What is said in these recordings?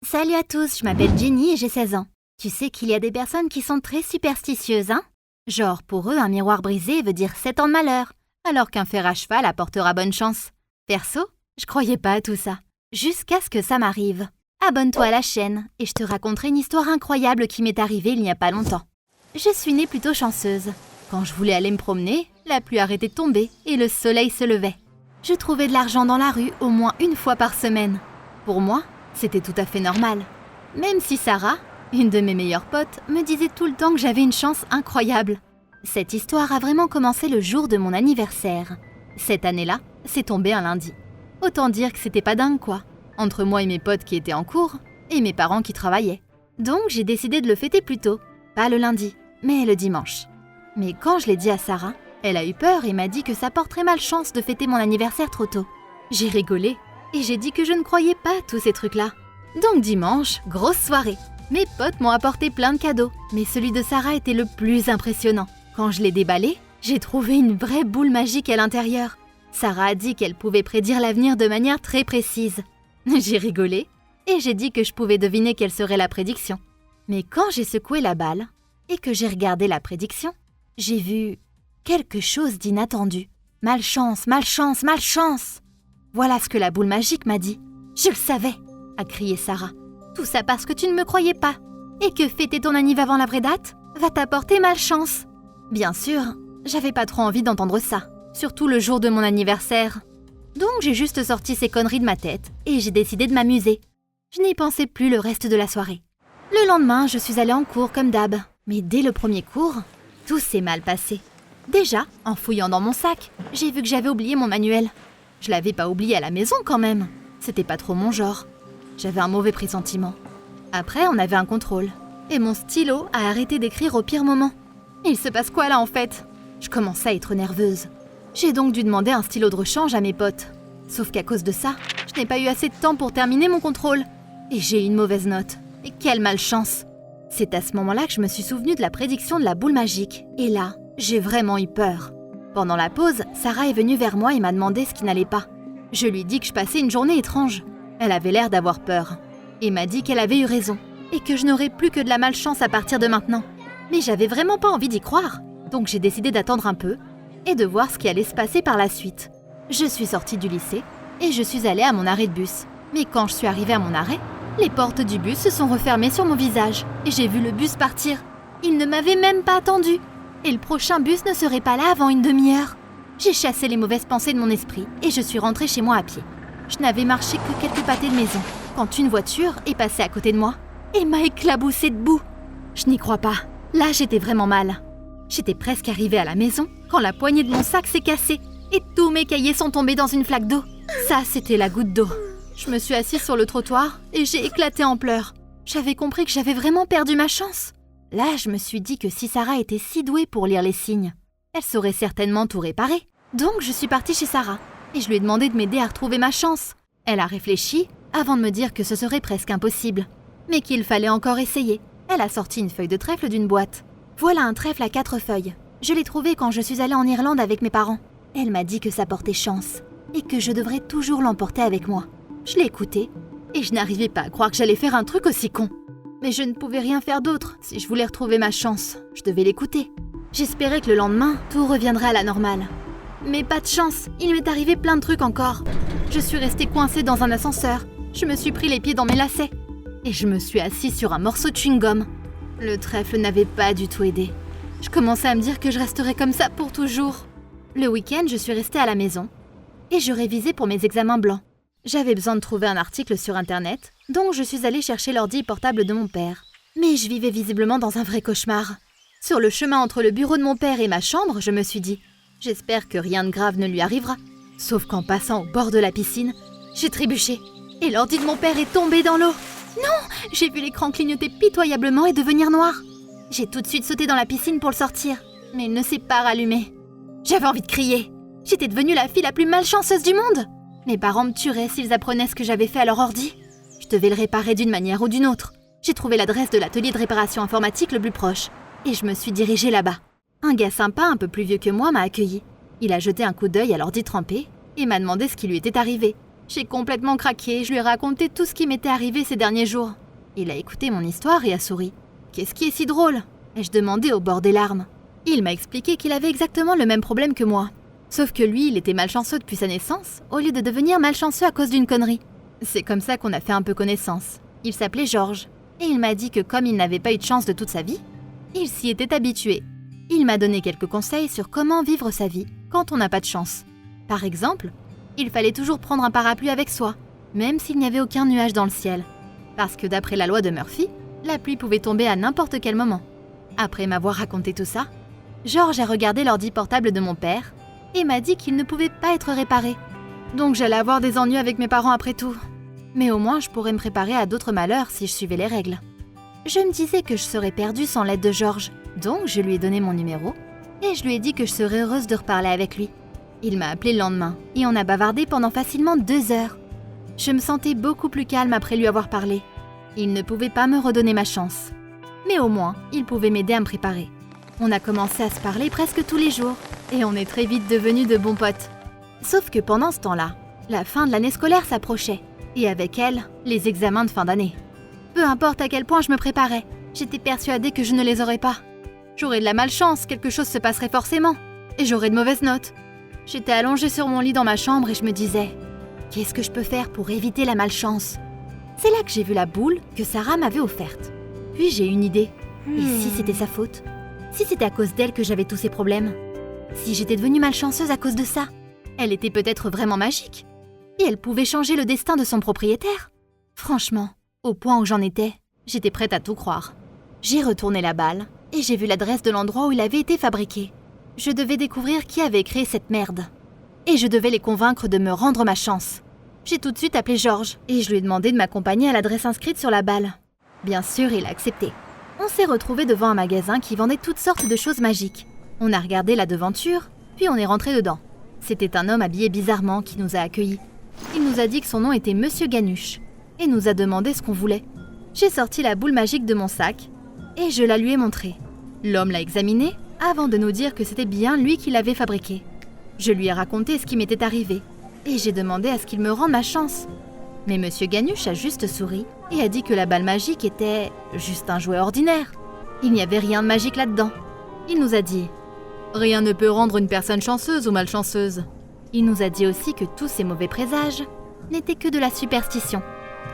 Salut à tous, je m'appelle Jenny et j'ai 16 ans. Tu sais qu'il y a des personnes qui sont très superstitieuses, hein? Genre, pour eux, un miroir brisé veut dire 7 ans de malheur, alors qu'un fer à cheval apportera bonne chance. Perso, je croyais pas à tout ça, jusqu'à ce que ça m'arrive. Abonne-toi à la chaîne et je te raconterai une histoire incroyable qui m'est arrivée il n'y a pas longtemps. Je suis née plutôt chanceuse. Quand je voulais aller me promener, la pluie arrêtait de tomber et le soleil se levait. Je trouvais de l'argent dans la rue au moins une fois par semaine. Pour moi, c'était tout à fait normal. Même si Sarah, une de mes meilleures potes, me disait tout le temps que j'avais une chance incroyable. Cette histoire a vraiment commencé le jour de mon anniversaire. Cette année-là, c'est tombé un lundi. Autant dire que c'était pas dingue quoi, entre moi et mes potes qui étaient en cours, et mes parents qui travaillaient. Donc j'ai décidé de le fêter plus tôt, pas le lundi, mais le dimanche. Mais quand je l'ai dit à Sarah, elle a eu peur et m'a dit que ça porterait malchance de fêter mon anniversaire trop tôt. J'ai rigolé et j'ai dit que je ne croyais pas à tous ces trucs-là. Donc dimanche, grosse soirée. Mes potes m'ont apporté plein de cadeaux, mais celui de Sarah était le plus impressionnant. Quand je l'ai déballé, j'ai trouvé une vraie boule magique à l'intérieur. Sarah a dit qu'elle pouvait prédire l'avenir de manière très précise. J'ai rigolé et j'ai dit que je pouvais deviner quelle serait la prédiction. Mais quand j'ai secoué la balle et que j'ai regardé la prédiction, j'ai vu quelque chose d'inattendu. Malchance, malchance, malchance! Voilà ce que la boule magique m'a dit. Je le savais, a crié Sarah. Tout ça parce que tu ne me croyais pas. Et que fêter ton anniv avant la vraie date va t'apporter malchance. Bien sûr, j'avais pas trop envie d'entendre ça, surtout le jour de mon anniversaire. Donc j'ai juste sorti ces conneries de ma tête et j'ai décidé de m'amuser. Je n'y pensais plus le reste de la soirée. Le lendemain, je suis allée en cours comme d'hab. Mais dès le premier cours, tout s'est mal passé. Déjà, en fouillant dans mon sac, j'ai vu que j'avais oublié mon manuel. Je l'avais pas oublié à la maison quand même. C'était pas trop mon genre. J'avais un mauvais pressentiment. Après, on avait un contrôle. Et mon stylo a arrêté d'écrire au pire moment. Il se passe quoi là en fait? Je commençais à être nerveuse. J'ai donc dû demander un stylo de rechange à mes potes. Sauf qu'à cause de ça, je n'ai pas eu assez de temps pour terminer mon contrôle. Et j'ai eu une mauvaise note. Et quelle malchance! C'est à ce moment-là que je me suis souvenue de la prédiction de la boule magique. Et là, j'ai vraiment eu peur. Pendant la pause, Sarah est venue vers moi et m'a demandé ce qui n'allait pas. Je lui dis que je passais une journée étrange. Elle avait l'air d'avoir peur. Et m'a dit qu'elle avait eu raison. Et que je n'aurais plus que de la malchance à partir de maintenant. Mais j'avais vraiment pas envie d'y croire. Donc j'ai décidé d'attendre un peu et de voir ce qui allait se passer par la suite. Je suis sortie du lycée et je suis allée à mon arrêt de bus. Mais quand je suis arrivée à mon arrêt, les portes du bus se sont refermées sur mon visage et j'ai vu le bus partir. Il ne m'avait même pas attendu. Et le prochain bus ne serait pas là avant une demi-heure. J'ai chassé les mauvaises pensées de mon esprit et je suis rentrée chez moi à pied. Je n'avais marché que quelques pâtés de maison quand une voiture est passée à côté de moi et m'a éclaboussée de boue. Je n'y crois pas. Là, j'étais vraiment mal. J'étais presque arrivée à la maison quand la poignée de mon sac s'est cassée et tous mes cahiers sont tombés dans une flaque d'eau. Ça, c'était la goutte d'eau. Je me suis assise sur le trottoir et j'ai éclaté en pleurs. J'avais compris que j'avais vraiment perdu ma chance. Là, je me suis dit que si Sarah était si douée pour lire les signes, elle saurait certainement tout réparer. Donc, je suis partie chez Sarah et je lui ai demandé de m'aider à retrouver ma chance. Elle a réfléchi avant de me dire que ce serait presque impossible, mais qu'il fallait encore essayer. Elle a sorti une feuille de trèfle d'une boîte. Voilà un trèfle à 4 feuilles. Je l'ai trouvé quand je suis allée en Irlande avec mes parents. Elle m'a dit que ça portait chance et que je devrais toujours l'emporter avec moi. Je l'ai écouté et je n'arrivais pas à croire que j'allais faire un truc aussi con. Mais je ne pouvais rien faire d'autre. Si je voulais retrouver ma chance, je devais l'écouter. J'espérais que le lendemain, tout reviendrait à la normale. Mais pas de chance, il m'est arrivé plein de trucs encore. Je suis restée coincée dans un ascenseur. Je me suis pris les pieds dans mes lacets. Et je me suis assise sur un morceau de chewing-gum. Le trèfle n'avait pas du tout aidé. Je commençais à me dire que je resterais comme ça pour toujours. Le week-end, je suis restée à la maison. Et je révisais pour mes examens blancs. J'avais besoin de trouver un article sur Internet, donc je suis allée chercher l'ordi portable de mon père. Mais je vivais visiblement dans un vrai cauchemar. Sur le chemin entre le bureau de mon père et ma chambre, je me suis dit « J'espère que rien de grave ne lui arrivera. » Sauf qu'en passant au bord de la piscine, j'ai trébuché. Et l'ordi de mon père est tombé dans l'eau. Non! J'ai vu l'écran clignoter pitoyablement et devenir noir. J'ai tout de suite sauté dans la piscine pour le sortir, mais il ne s'est pas rallumé. J'avais envie de crier. J'étais devenue la fille la plus malchanceuse du monde. Mes parents me tueraient s'ils apprenaient ce que j'avais fait à leur ordi. Je devais le réparer d'une manière ou d'une autre. J'ai trouvé l'adresse de l'atelier de réparation informatique le plus proche. Et je me suis dirigée là-bas. Un gars sympa, un peu plus vieux que moi, m'a accueilli. Il a jeté un coup d'œil à l'ordi trempé et m'a demandé ce qui lui était arrivé. J'ai complètement craqué, je lui ai raconté tout ce qui m'était arrivé ces derniers jours. Il a écouté mon histoire et a souri. Qu'est-ce qui est si drôle? Ai-je demandé au bord des larmes. Il m'a expliqué qu'il avait exactement le même problème que moi. Sauf que lui, il était malchanceux depuis sa naissance, au lieu de devenir malchanceux à cause d'une connerie. C'est comme ça qu'on a fait un peu connaissance. Il s'appelait Georges, et il m'a dit que comme il n'avait pas eu de chance de toute sa vie, il s'y était habitué. Il m'a donné quelques conseils sur comment vivre sa vie quand on n'a pas de chance. Par exemple, il fallait toujours prendre un parapluie avec soi, même s'il n'y avait aucun nuage dans le ciel. Parce que d'après la loi de Murphy, la pluie pouvait tomber à n'importe quel moment. Après m'avoir raconté tout ça, Georges a regardé l'ordi portable de mon père et m'a dit qu'il ne pouvait pas être réparé. Donc j'allais avoir des ennuis avec mes parents après tout. Mais au moins je pourrais me préparer à d'autres malheurs si je suivais les règles. Je me disais que je serais perdue sans l'aide de Georges, donc je lui ai donné mon numéro et je lui ai dit que je serais heureuse de reparler avec lui. Il m'a appelé le lendemain et on a bavardé pendant facilement 2 heures. Je me sentais beaucoup plus calme après lui avoir parlé. Il ne pouvait pas me redonner ma chance. Mais au moins, il pouvait m'aider à me préparer. On a commencé à se parler presque tous les jours et on est très vite devenus de bons potes. Sauf que pendant ce temps-là, la fin de l'année scolaire s'approchait et avec elle, les examens de fin d'année. Peu importe à quel point je me préparais, j'étais persuadée que je ne les aurais pas. J'aurais de la malchance, quelque chose se passerait forcément et j'aurais de mauvaises notes. J'étais allongée sur mon lit dans ma chambre et je me disais « Qu'est-ce que je peux faire pour éviter la malchance ?» C'est là que j'ai vu la boule que Sarah m'avait offerte. Puis j'ai eu une idée. Et si c'était sa faute? Si c'était à cause d'elle que j'avais tous ces problèmes? Si j'étais devenue malchanceuse à cause de ça? Elle était peut-être vraiment magique. Et elle pouvait changer le destin de son propriétaire. Franchement, au point où j'en étais, j'étais prête à tout croire. J'ai retourné la balle et j'ai vu l'adresse de l'endroit où il avait été fabriqué. Je devais découvrir qui avait créé cette merde. Et je devais les convaincre de me rendre ma chance. J'ai tout de suite appelé Georges et je lui ai demandé de m'accompagner à l'adresse inscrite sur la balle. Bien sûr, il a accepté. On s'est retrouvés devant un magasin qui vendait toutes sortes de choses magiques. On a regardé la devanture, puis on est rentré dedans. C'était un homme habillé bizarrement qui nous a accueillis. Il nous a dit que son nom était Monsieur Ganuche et nous a demandé ce qu'on voulait. J'ai sorti la boule magique de mon sac et je la lui ai montrée. L'homme l'a examinée avant de nous dire que c'était bien lui qui l'avait fabriquée. Je lui ai raconté ce qui m'était arrivé et j'ai demandé à ce qu'il me rende ma chance. Mais Monsieur Ganuche a juste souri et a dit que la balle magique était juste un jouet ordinaire. Il n'y avait rien de magique là-dedans. Il nous a dit « Rien ne peut rendre une personne chanceuse ou malchanceuse ». Il nous a dit aussi que tous ces mauvais présages n'étaient que de la superstition.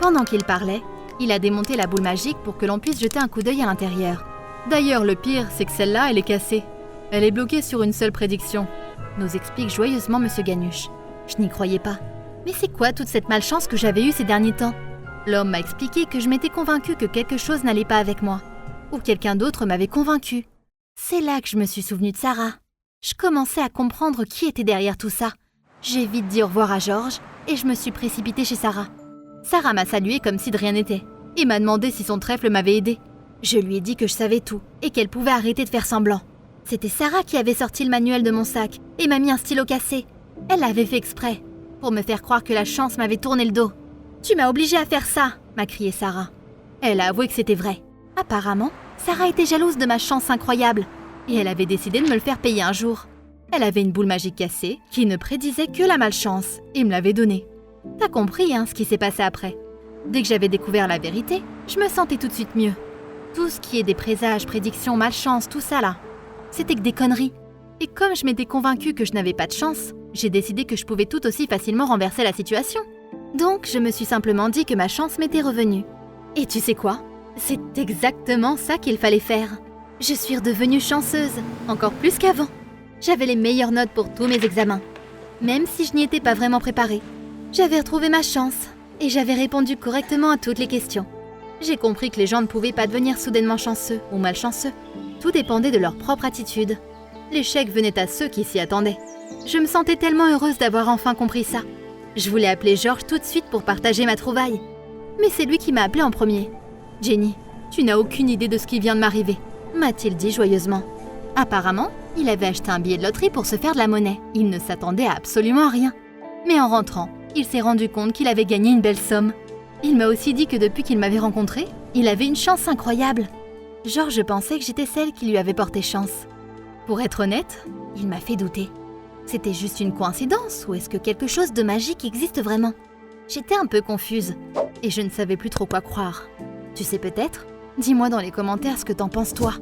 Pendant qu'il parlait, il a démonté la boule magique pour que l'on puisse jeter un coup d'œil à l'intérieur. D'ailleurs, le pire, c'est que celle-là, elle est cassée. Elle est bloquée sur une seule prédiction, nous explique joyeusement Monsieur Ganuche. Je n'y croyais pas. Mais c'est quoi toute cette malchance que j'avais eue ces derniers temps? L'homme m'a expliqué que je m'étais convaincue que quelque chose n'allait pas avec moi. Ou quelqu'un d'autre m'avait convaincue. C'est là que je me suis souvenue de Sarah. Je commençais à comprendre qui était derrière tout ça. J'ai vite dit au revoir à Georges et je me suis précipitée chez Sarah. Sarah m'a saluée comme si de rien n'était et m'a demandé si son trèfle m'avait aidée. Je lui ai dit que je savais tout et qu'elle pouvait arrêter de faire semblant. C'était Sarah qui avait sorti le manuel de mon sac et m'a mis un stylo cassé. Elle l'avait fait exprès, pour me faire croire que la chance m'avait tourné le dos. « Tu m'as obligée à faire ça !» m'a crié Sarah. Elle a avoué que c'était vrai. Apparemment, Sarah était jalouse de ma chance incroyable et elle avait décidé de me le faire payer un jour. Elle avait une boule magique cassée qui ne prédisait que la malchance et me l'avait donnée. T'as compris, ce qui s'est passé après. Dès que j'avais découvert la vérité, je me sentais tout de suite mieux. Tout ce qui est des présages, prédictions, malchance, tout ça là, c'était que des conneries. Et comme je m'étais convaincue que je n'avais pas de chance, j'ai décidé que je pouvais tout aussi facilement renverser la situation. Donc, je me suis simplement dit que ma chance m'était revenue. Et tu sais quoi? C'est exactement ça qu'il fallait faire. Je suis redevenue chanceuse, encore plus qu'avant. J'avais les meilleures notes pour tous mes examens, même si je n'y étais pas vraiment préparée. J'avais retrouvé ma chance et j'avais répondu correctement à toutes les questions. J'ai compris que les gens ne pouvaient pas devenir soudainement chanceux ou malchanceux. Tout dépendait de leur propre attitude. L'échec venait à ceux qui s'y attendaient. Je me sentais tellement heureuse d'avoir enfin compris ça. Je voulais appeler Georges tout de suite pour partager ma trouvaille. Mais c'est lui qui m'a appelé en premier. « Jenny, tu n'as aucune idée de ce qui vient de m'arriver », m'a-t-il dit joyeusement. Apparemment, il avait acheté un billet de loterie pour se faire de la monnaie. Il ne s'attendait à absolument rien. Mais en rentrant, il s'est rendu compte qu'il avait gagné une belle somme. Il m'a aussi dit que depuis qu'il m'avait rencontrée, il avait une chance incroyable. Georges pensait que j'étais celle qui lui avait porté chance. Pour être honnête, il m'a fait douter. C'était juste une coïncidence ou est-ce que quelque chose de magique existe vraiment? J'étais un peu confuse et je ne savais plus trop quoi croire. Tu sais peut-être? Dis-moi dans les commentaires ce que t'en penses toi.